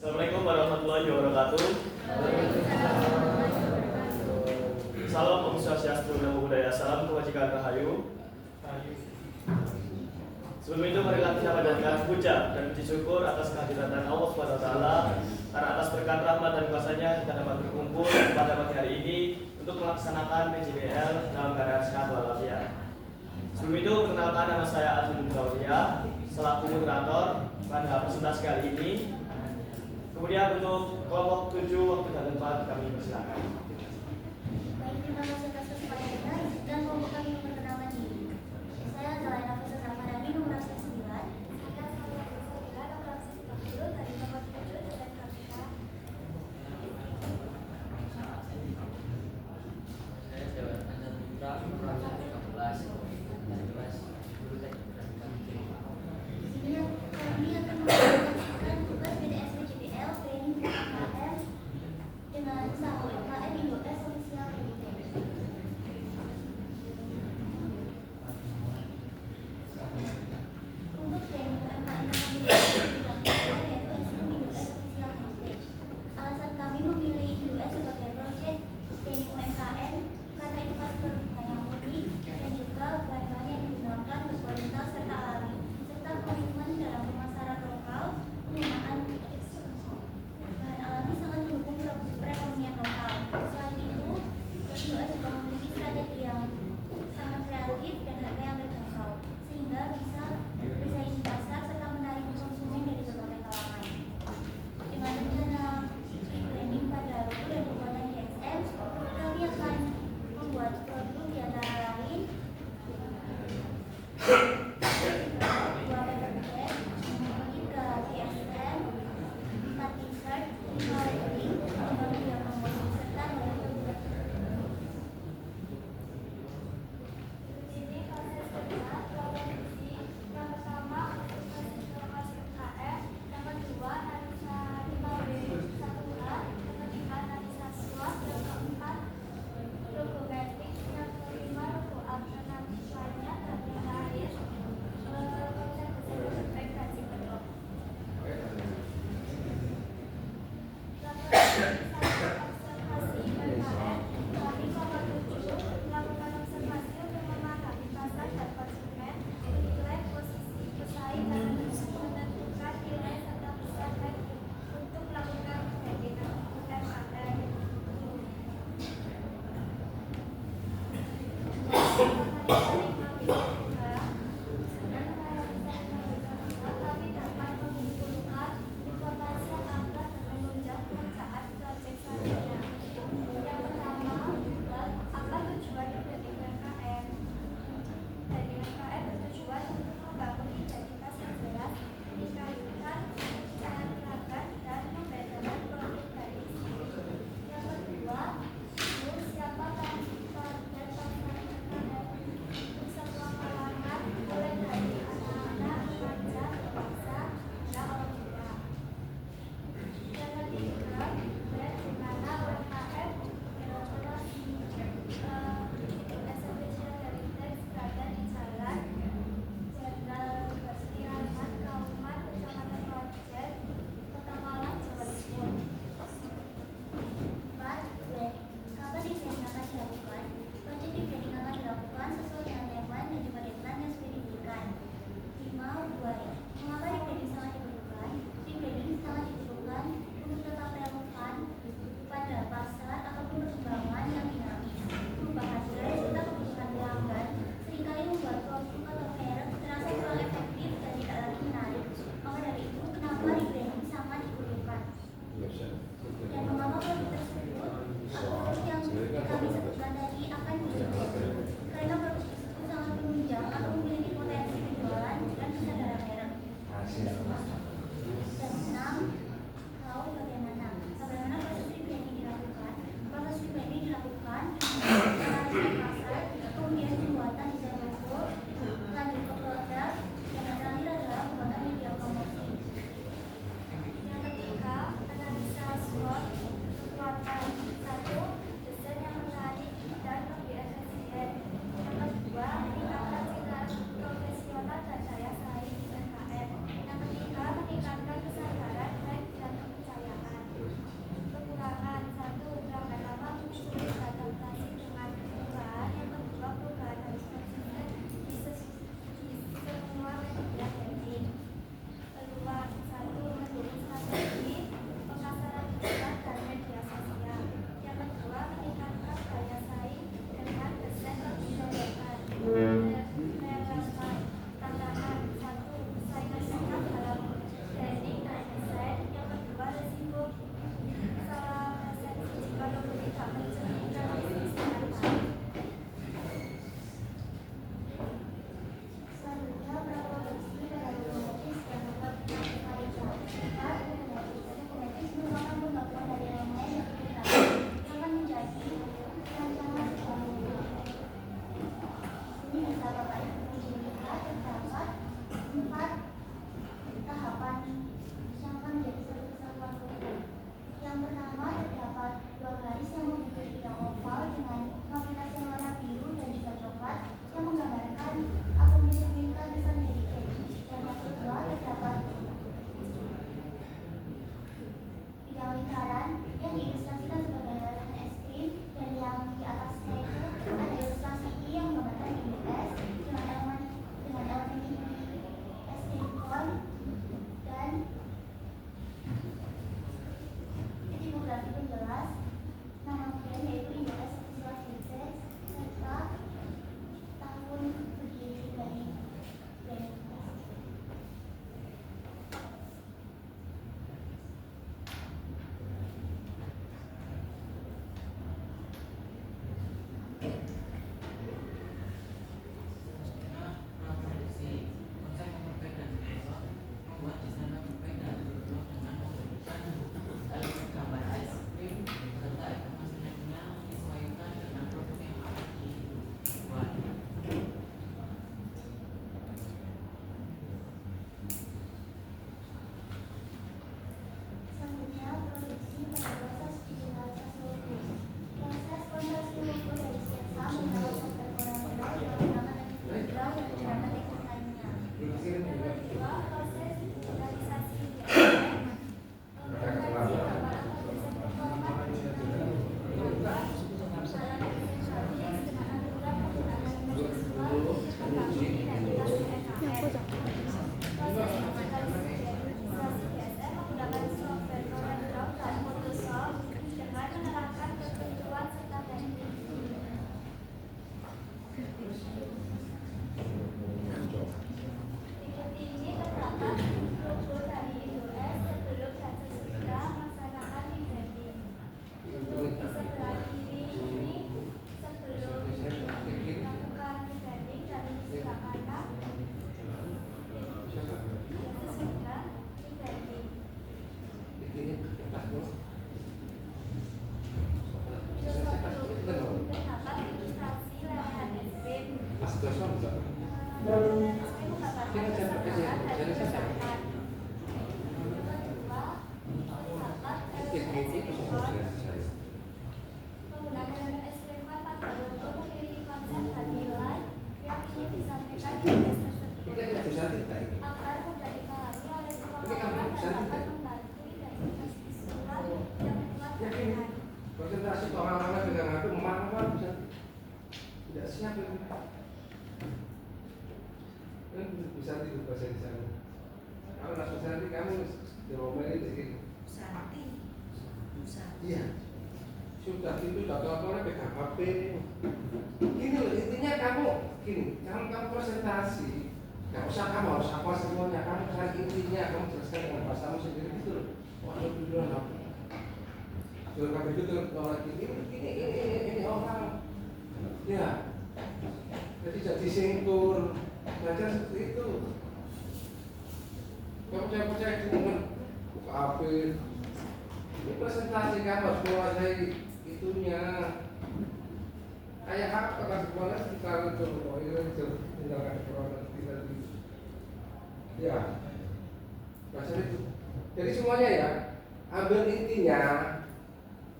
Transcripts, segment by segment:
Assalamualaikum warahmatullahi wabarakatuh. Salam Om Swastiastu, Namo Buddhaya, salam kebajikan rahayu. Sebelum itu marilah kita panjatkan puja dan puji syukur atas kehadiran Allah Subhanahu wa taala karena atas berkat rahmat dan kuasanya kita dapat berkumpul pada pagi hari ini untuk melaksanakan PJBL dalam keadaan sehat walafiat. Sebelum itu perkenalkan, nama saya Arjun Claudia selaku moderator pada presentasi kali ini. Kemudian untuk kelompok 7 waktu dan tempat kami persilakan. Baik, terima kasih atas kesempatannya dan kelompok kami memperkenalkan diri. Saya adalah Nafisa Zafarani nomor absen 9. Saya nomor absen 40 dari nomor 7 dan KPK. Saya Jawa Tengah Putra nomor absen 13 dari kelas 10 teknik dan Di sini kami akan mempresentasikan tugas BDS PJBL training UKM dengan usaha UKM Indo Esensial Limited. Penggunaan SPK 40 untuk memiliki konsep dan nilai yang ingin disampaikan di tes tersebut agar mudah dipahami oleh semua orang dan dapat membantu identitas visual yang kuat dan menarik. Konsentrasi orang-orang dengan aku memahami bisa tidak siap itu. Kan bisa tidur bahasa di sana. Kalau langsung nanti kamu diomelin sedikit. Santi. Iya. Sudah itu dokter-dokternya pegang HP. Gini loh, intinya kamu kamu presentasi. Nggak usah kamu harus apa semuanya. Kamu cari intinya, kamu jelaskan dengan bahasamu sendiri gitu loh. Waduh, dulu apa? Sudah itu orang ini orang. Ya. Jadi singkur. Belajar seperti itu. Kamu percaya dengan buka HP. Ini presentasi kamu harus menguasai itunya. Kayak apa kan semuanya kita itu tinggalkan perorangan kita itu. Ya. Belajar itu. Jadi semuanya ya, ambil intinya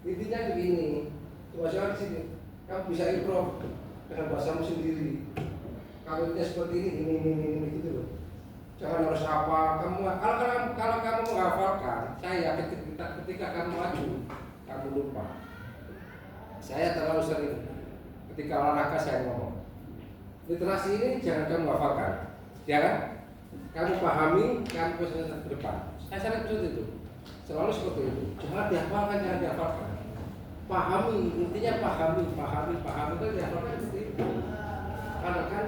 begini. Coba di sini. Kamu bisa improve dengan bahasamu sendiri. Kalau itu seperti ini gitu loh. Jangan harus apa kamu kalau kamu menghafalkan, saya ketika kamu maju, kamu lupa. Saya terlalu sering ketika olahraga saya ngomong. Literasi ini jangan kamu hafalkan, ya kan? Kamu pahami, kamu posisikan ke depan. Saya sering seperti itu, selalu seperti itu. Jangan dihafalkan, jangan dihafalkan. Pahami, intinya pahami itu dihafalkan seperti itu. Karena kan,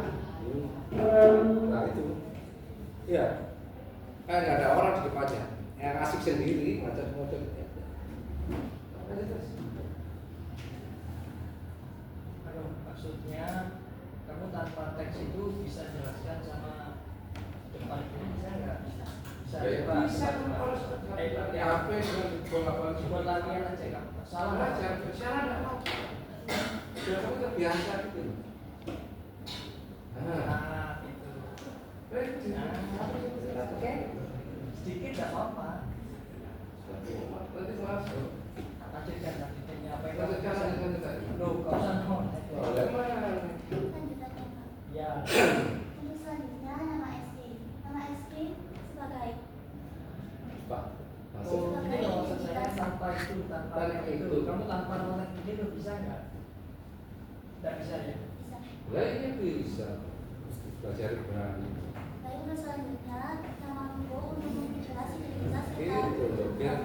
nah itu. Ya, kan nggak ada orang di depannya yang asik sendiri macam-macam. Kalau maksudnya kamu tanpa teks itu bisa jelaskan sama depan itu bisa nggak? Bisa. Bisa kalau seperti HP Buat latihan aja kamu. salah aja, salah nggak mau. Sudah kamu terbiasa gitu. Nah, itu. Oke. Sedikit nggak apa-apa. Nanti masuk. Lanjutkan apa yang Lanjutkan. Loh, kau usah ngomong. Lanjutannya Pak. Ya. Untuk selanjutnya nama SD. Nama SD sebagai Pak, Oh, ini kalau maksud saya tanpa itu, kamu tanpa nolak ini lo bisa nggak? Nggak bisa ya? bisa. Ya ini bisa. Belajar berani. Baik, untuk selanjutnya nama guru untuk memperjelas identitas Itu kita. loh, biar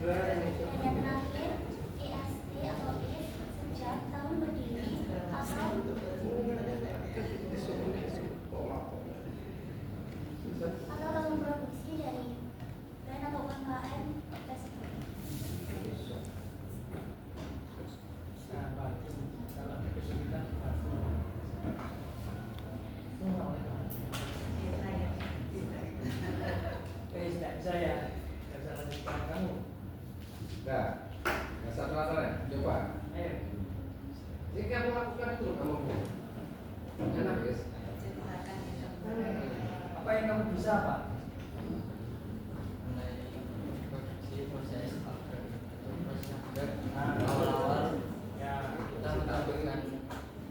berani. Dan yang terakhir ISD atau IS sejak tahun berdiri atau tahun produksi dari brand atau UMKM tersebut. Nah, batu. Kalau ada kesulitan, batu. Tidak bisa ya. Nggak bisa lanjutkan kamu. Nah, yang satu latarnya, coba. Ayo. Ini kamu lakukan itu kamu. Enak guys. Apa yang kamu bisa, Pak? Nah, awal-awal ya kita menggabungkan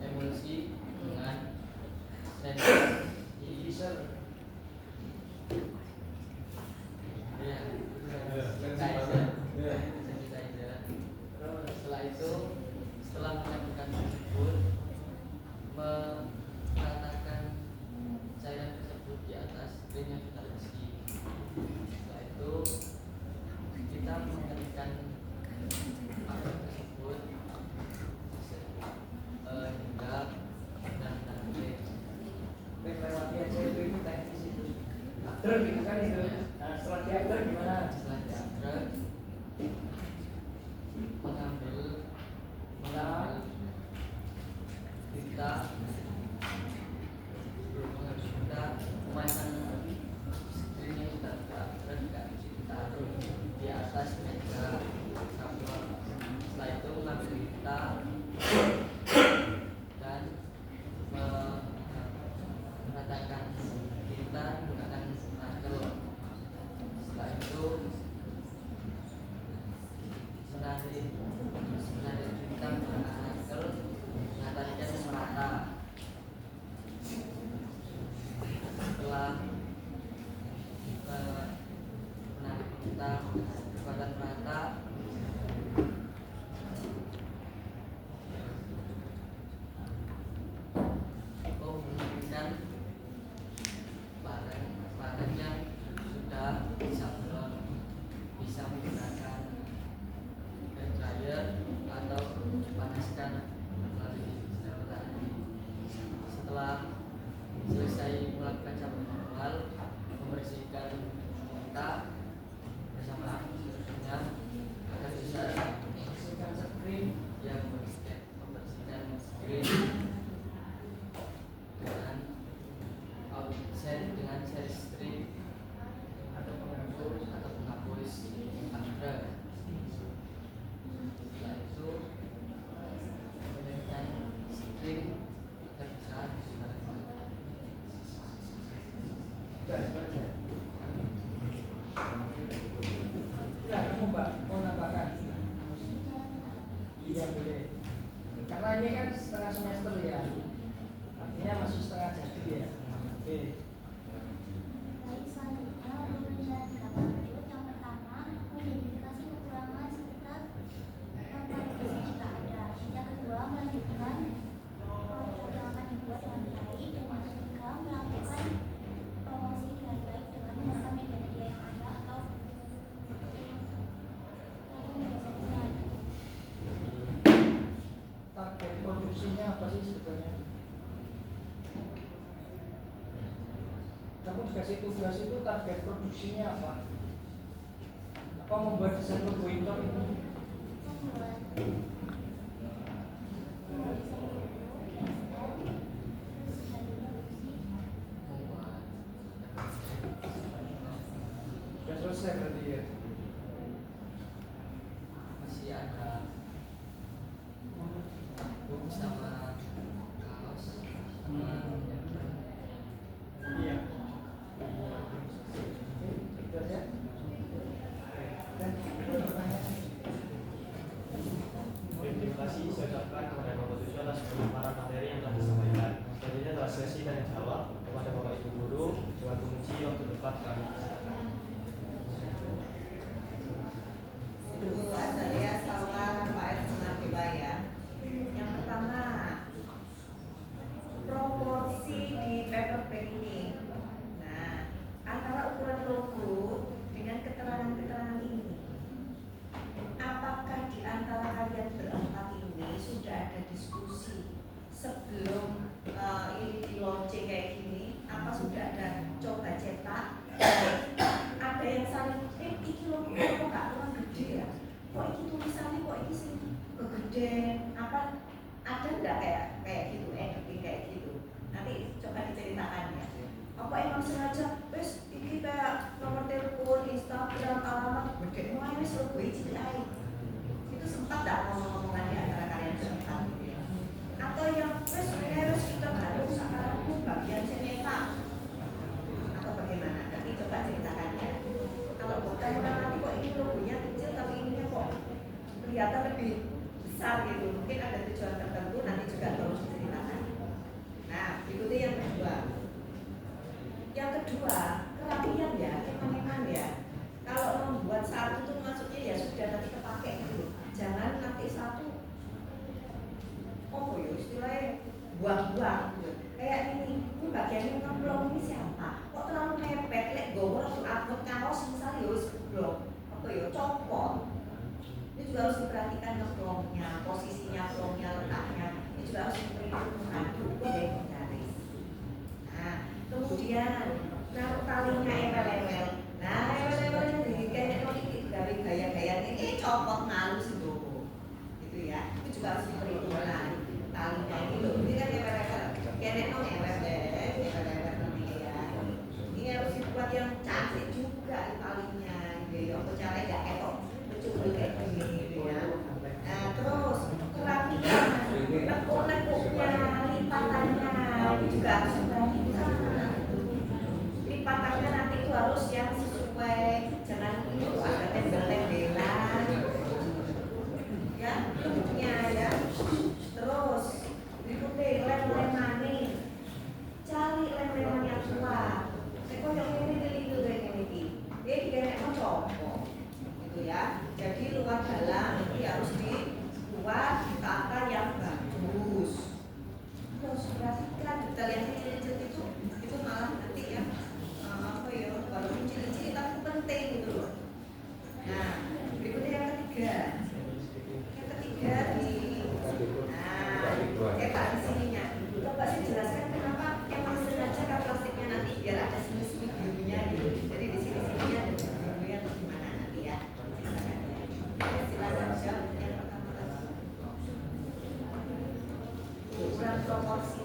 emosi dengan sensitizer. Ya, sensitizer. Terus setelah itu, setelah melakukan tersebut, meletakkan cairan tersebut di atas ring yang kita isi. Setelah itu, kita mengeringkan air tersebut hingga dan nanti lewati aja itu teknis itu. Aktor gitu kan itu. Nah, setelah di aktor gimana? setelah diangkat mengambil kita memasang screen yang sudah kita taruh di atas meja kapal. Setelah itu mengambil kita dan meratakan kita menggunakan masker kita memberikan barang yang sudah disablon, bisa menggunakan hair dryer atau dipanaskan melalui saluran. Setelah selesai melakukan sabun manual, membersihkan muka bersama seluruhnya agar bisa membersihkan screen yang membersihkan screen dengan dengan seri strip atau penghapus kamera. Setelah itu membersihkan screen agar bisa Ya, kamu Mbak mau nambahkan? Iya boleh. Karena ini kan setengah semester ya, artinya masih setengah jadi ya. Oke. Baik, selanjutnya untuk menjalani kapal lanjut, yang pertama mengidentifikasi kekurangan sekitar kualifikasi jika ada. Yang kedua melanjutkan produk yang akan dibuat dengan baik, dan yang ketiga melakukan promosi dengan baik dengan menggunakan media-media yang ada atau media sosial. Target produksinya apa sih sebetulnya? Kamu dikasih tugas itu target produksinya apa? Apa membuat desain logo itu? Membuat Sudah selesai berarti ya. masih ada bung sama kaos sama Iya. Sudah ya. Dan pertanyaan. Terima kasih saya ucapkan kepada Bapak Tujuh atas pemaparan materi yang telah disampaikan. Selanjutnya adalah sesi tanya jawab kepada Bapak Ibu Guru. Dengan mengunci waktu debat kami. Dulu saya salah Pak Erna ya. Yang pertama, proporsi di paper bag ini. Nah, antara ukuran logo dengan keterangan-keterangan ini, apakah di antara kalian berempat ini sudah ada diskusi sebelum ini di launching kayak gini? Apa sudah ada coba cetak? Ada yang saling, iki logo kok gak kurang gede ya? Kok iki tulisannya kok iki sih kegedean? Apa ada enggak kayak gitu, editing kayak gitu? Nanti coba diceritakan ya. Apa emang sengaja, wes iki kayak nomor telepon, Instagram, alamat, gede mulai wes logo iki aja. Itu sempat gak ngomong-ngomongan di antara kalian berempat gitu ya? Atau yang wes harus kita harus sekarang bagian cetak atau bagaimana? Nanti coba ceritakan ya. Kalau bukan nanti kok ini logonya kecil tapi ininya kok kelihatan lebih besar gitu. Mungkin ada tujuan tertentu, nanti juga harus diceritakan. Nah, berikutnya yang kedua. Yang kedua, kerapian ya, eman-eman ya. Kalau membuat satu itu maksudnya ya sudah nanti kepake gitu. Jangan nanti satu oh ya istilahnya buang-buang gitu. Kayak ini bagian yang ngeblok ini siapa? Kok terlalu mepet, lek gowo langsung upload kaos misalnya ya blok apa ya copot. Ini juga harus diperhatikan ngebloknya, posisinya, bloknya, letaknya. Ini juga harus diperhatikan dulu deh garis. Nah, kemudian naruh talinya embel-embel. Nah, embel-embelnya di kayak dari gaya-gaya ini copot malu sih gowo. Gitu ya. Itu juga harus diperhitungkan. Talinya ini loh, ini kan embel-embel. Kayak embel-embel nanti ya. Ini harus dibuat yang cantik juga talinya. Gitu ya. Apa caranya gak ketok lucu kayak gini gitu ya. Nah, terus kerapian, lekuk-lekuknya, lipatannya ini juga harus diperhatikan. Lipatannya nanti itu harus yang sesuai, jangan itu ada tembel-tembelan. Ya, bentuknya ya. Jadi luar dalam itu harus dibuat tata yang bagus. Terus perhatikan detail yang kecil-kecil itu malah nanti ya walaupun ciri-ciri tapi penting gitu loh. Nah, berikutnya yang ketiga. Yang ketiga cetak di sininya. Coba saya jelaskan kenapa emang sengaja kan plastiknya nanti biar ada sini-sini birunya gitu. Jadi di sini-sini ada birunya atau gimana nanti ya. Silakan jawab yang pertama tadi. Ukuran proporsi.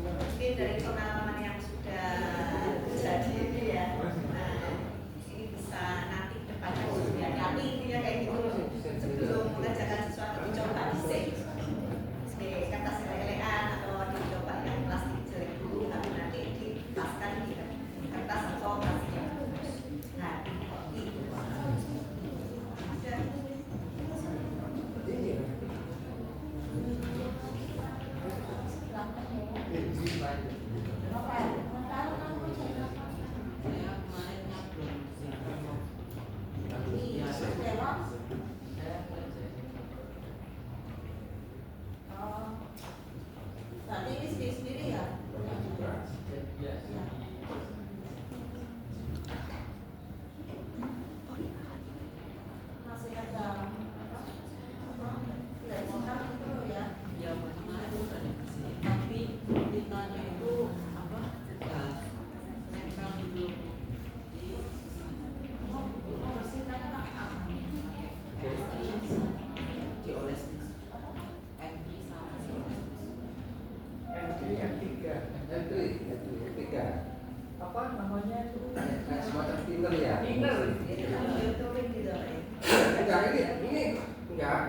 Mungkin dari pengalaman yang sudah terjadi ini ya, ini bisa nanti depannya hati-hati intinya kayak gitu sebelum mengerjakan sesuatu dicoba dicek kertas lelean atau dicoba yang plastik jelek dulu tapi nanti dipaskan di kertas atau plastik yang bagus. Nah, itu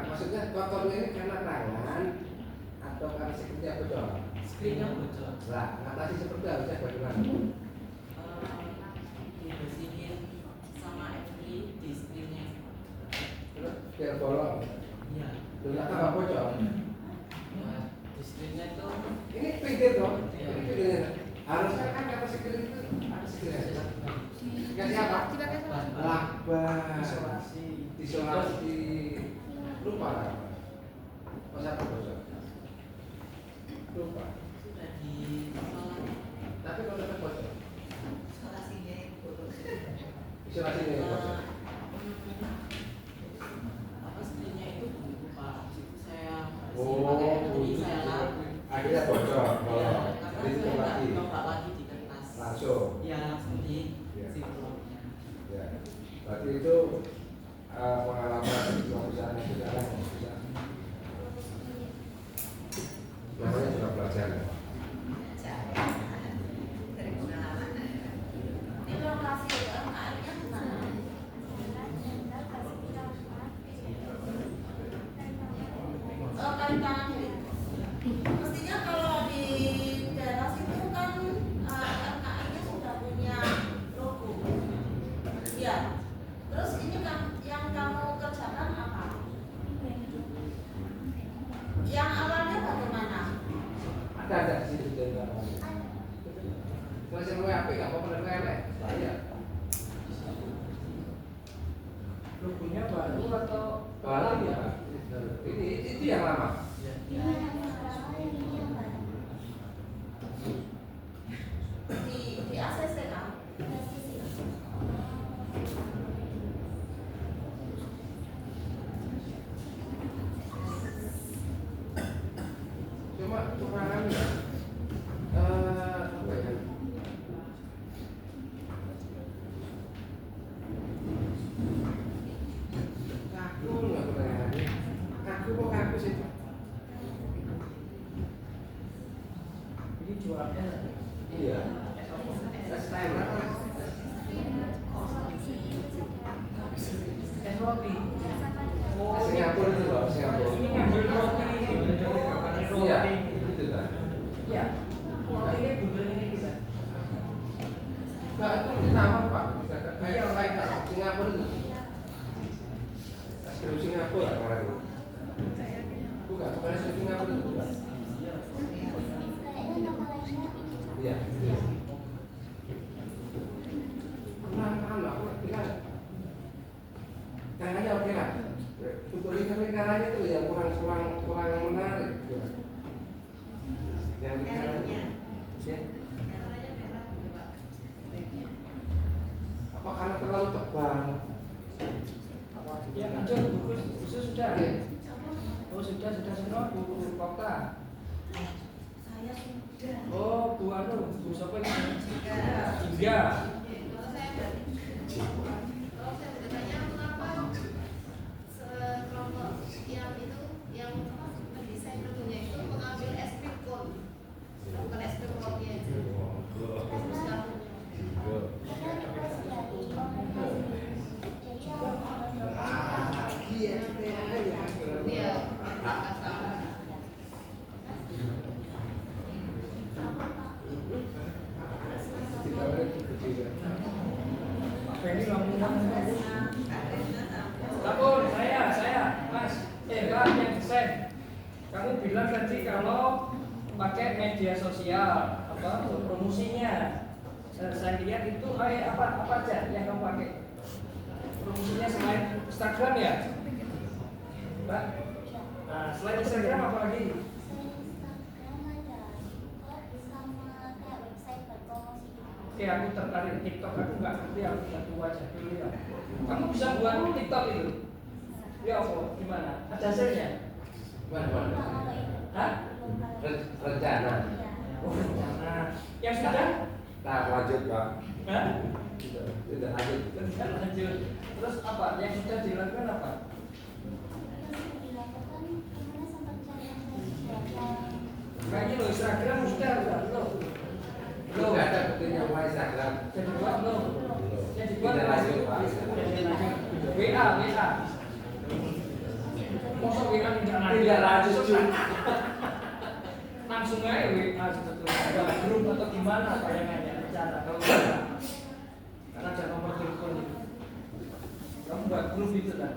maksudnya kotornya ini karena tangan atau karena seperti apa dong? Screennya bocor. Lah, ngatasi seperti apa bagaimana? tergolong. Iya. Ternyata nggak bocor. Ya, istrinya itu Ini pinggir dong. Iya. Ini pinggirnya. Harusnya kan kata security itu ada security. Kasih apa? Lakban. Isolasi. Lupa lah. Masa apa bocor? Lupa. sudah di Tapi kalau dapat bocor, Isolasinya buruk. isolasinya yang bocor. apa istrinya itu bu Pak. Itu saya Oh, pakai itu jadi saya lap. akhirnya bocor. Ya, Oh, karena jadi saya nggak lagi coba lagi di kertas. langsung. Ya langsung di Ya. simploknya. Ya, berarti itu pengalaman sebuah perusahaan yang tidak lain bisa. Namanya juga pelajaran. Dari pengalaman. Ini lokasi UMKM-nya di mana? Oh, kali kanan ini. Mestinya kalau di daerah situ kan UMKM-nya sudah punya logo. Ya. Terus ini kan yang kamu kerjakan apa? Yang awalnya bagaimana? Ada di situ juga. Kalau saya mau apa nggak apa-apa dengan elek. Saya. Logonya baru atau Paling ya. Ini itu yang lama. Ini yang sekarang, ini yang baru. Di ACC kan? Cuma kekurangannya apa ya? Kaku nggak kekurangannya. Kaku kok kaku sih. ini jualnya Iya. Style lah. es roti. Oh, Singapura itu loh, Singapura. ini ngambil roti ini roti. Iya, itu kan. Ya, roti ini bulan ini bisa. Nah, itu ditambah Pak. Kayak lain kan, Singapura itu. Asal Singapura kemarin itu. Bukan, bukan asal Singapura itu bukan. Kayaknya nama lainnya Iya. Pelan-pelan lah, aku bilang. Caranya oke lah. Untuk lingkaran-lingkarannya itu yang kurang menarik. Yang lingkarannya. Ya. Apa karena terlalu tebal? Ya, lanjut buku sudah. Oke. Oh, sudah semua buku kota. Saya sudah. Oh, Bu Anu, Bu siapa ini? Tiga. Kalau saya bertanya mengapa sekelompok yang itu yang mendesain logonya itu mengambil SP code bukan SP code-nya itu. Terus kamu karena request dari organisasi. Jadi dia kata Apa ini ngomong? Lapor saya, Mas. Pak yang desain. Kamu bilang tadi kalau pakai media sosial apa untuk promosinya. Saya lihat itu apa aja yang kamu pakai? Promosinya selain Instagram ya, Mbak. Nah, selain Instagram apa lagi? Instagram ada TikTok sama kayak website berpromosi gitu. Oke, aku tertarik TikTok. Aku nggak ngerti, aku udah tua aja dulu ya. Kamu bisa buat TikTok itu? Ya Allah, gimana? Ada hasilnya? Mana? Belum kalau itu. Hah? Belum kalau itu. Rencana. Iya. Oh, rencana. Yang sudah? Nah, lanjut Pak. Hah? Tidak lanjut. Sudah lanjut. Terus apa? Yang sudah dilakukan apa? Terus dilakukan kemarin sempat cari yang saya Kayaknya lo Instagram sudah belum? Belum ada buktinya mulai Instagram. Jadi buat lo. Yang dibuat Tidak lanjut Pak. WA. Masa WA Tidak lanjut. Langsung aja WA sebetulnya. Ada grup atau gimana bayangannya rencana kalau enggak. Karena ada nomor telepon itu. Kamu buat grup itu kan?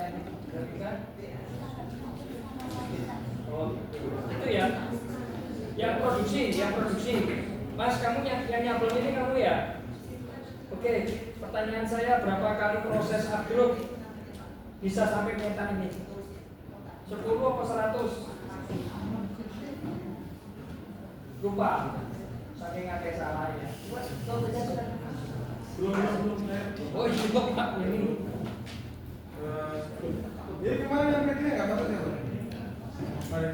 teknik grafika? Oh, itu ya. Yang produksi. Mas, kamu yang nyablon ini kamu ya? Oke, pertanyaan saya berapa kali proses upload bisa sampai nyetan ini? 10 atau 100? Lupa. Saking akeh salahnya. Belum. Oh iya Pak ini. Jadi kemarin yang media nggak dapat ya, Pak? Kemarin.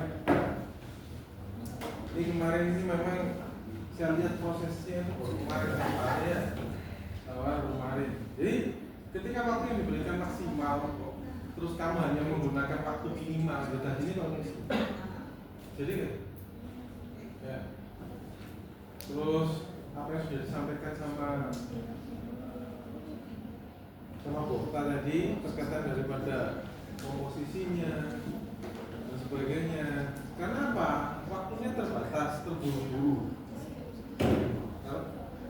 Jadi kemarin ini memang saya lihat prosesnya itu baru kemarin. Jadi ketika waktu yang diberikan maksimal, terus kamu hanya menggunakan waktu minimal, tadi ini kalau jadi kan? Ya. Terus apa yang sudah disampaikan sama Bokta tadi berkaitan daripada komposisinya dan sebagainya. Karena apa? Waktunya terbatas, terburu-buru.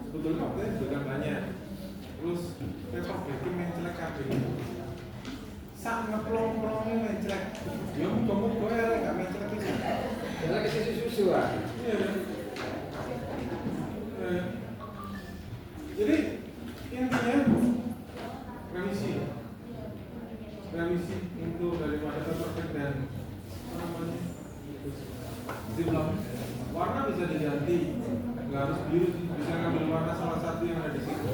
Sebetulnya waktunya juga banyak. Terus paper backing mencelek kabeh. Sak ngeplong-plongnya mencelek. Ya muga-muga ya enggak mencelek itu. Jangan ke susu ah. Iya. Jadi intinya revisi untuk daripada perfect dan warna bisa diganti, nggak harus biru, bisa ngambil warna salah satu yang ada di situ,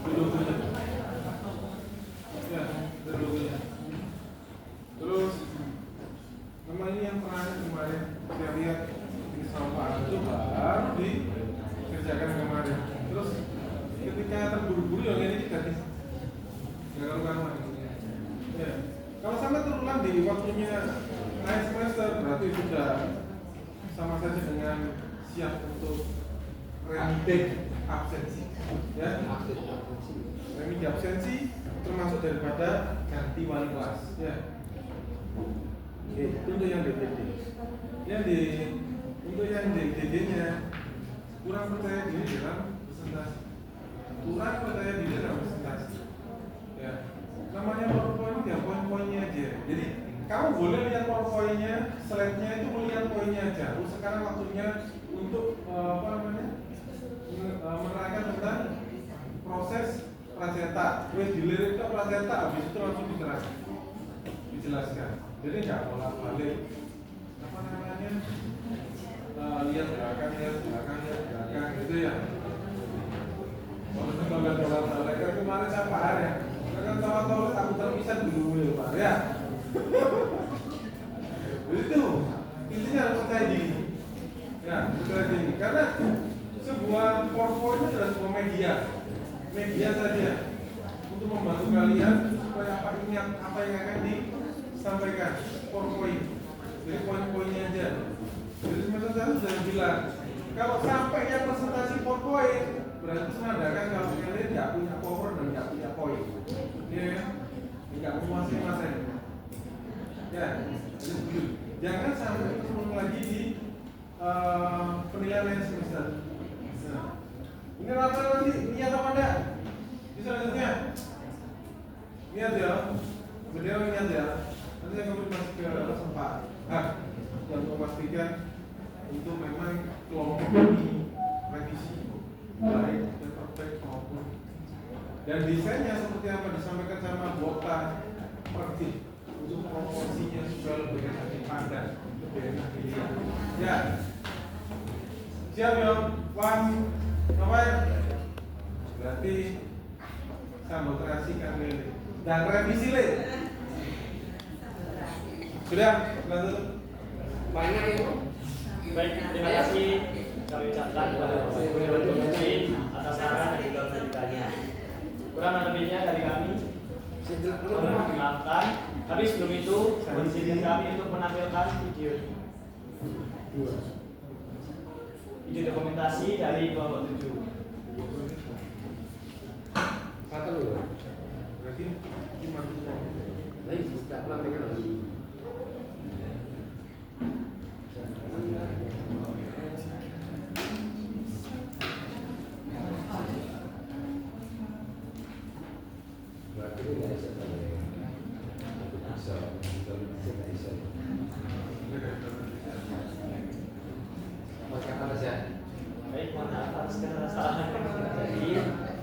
logonya, ya, logonya. Terus nama ini yang kemarin saya lihat ini sama Pak itu baru dikerjakan kemarin. Terus ketika terburu-buru yang ini diganti, nggak karuan. Ya. Kalau sampai terulang di waktunya naik semester berarti sudah sama saja dengan siap untuk remedi absensi, ya. Remedi absensi termasuk daripada ganti wali kelas, ya. Oke, untuk yang DPD, untuk yang DPD-nya kurang percaya diri dalam presentasi, ya. Namanya PowerPoint ya poin-poinnya aja. Jadi kamu boleh lihat PowerPoint-nya, slide-nya itu melihat poinnya aja. Terus sekarang waktunya untuk menerangkan tentang proses pracetak. Wes dilirik ke pracetak, habis itu langsung dijelaskan. Jadi nggak bolak-balik lihat belakang gitu ya. Kalau nggak bolak-balik kemarin siapa ya? Kan sama-sama aku terpisah dulu ya Pak ya. Itu intinya harus percaya diri. Ya, percaya diri. Karena sebuah PowerPoint itu adalah sebuah media saja untuk membantu kalian supaya ingat apa yang akan disampaikan PowerPoint. Jadi poin-poinnya aja. Jadi semester satu sudah bilang kalau sampai yang presentasi PowerPoint berarti menandakan kalau kalian tidak punya power dan tidak punya poin. Ya, tidak memuaskan. Ya, jangan sampai terulang lagi di penilaian semester. Nah, ini rata nanti niat apa enggak? Bisa selanjutnya. Niat ya, beliau niat ya. Nanti saya konfirmasi ke sempat. Yang memastikan untuk memang kelompok ini revisi baik dan perfect maupun dan desainnya seperti apa disampaikan sama Bokta persis untuk proporsinya supaya lebih enak dipandang, lebih enak dilihat. Ya, siap ya, ngapain? Berarti sambal terasi kan lele dan revisi le. Sudah, lanjut. Banyak itu. Baik, terima kasih kami ucapkan kepada Bapak Ibu Dewan Komisi atas saran dan juga kritikanya. Kurang lebihnya dari kami, mohon dimaafkan. Tapi sebelum itu, izinkan kami untuk menampilkan video dokumentasi dari kelompok 7. Satu dulu. Berarti gimana? Lain tidak pelan lagi. Bisa, tidak bisa. Apa kata Mas ya? Baik, mohon maaf atas segala kesalahan. Jadi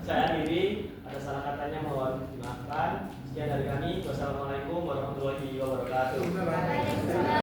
saya akhiri, ada salah katanya mohon dimaafkan. Sekian dari kami. Wassalamualaikum warahmatullahi wabarakatuh.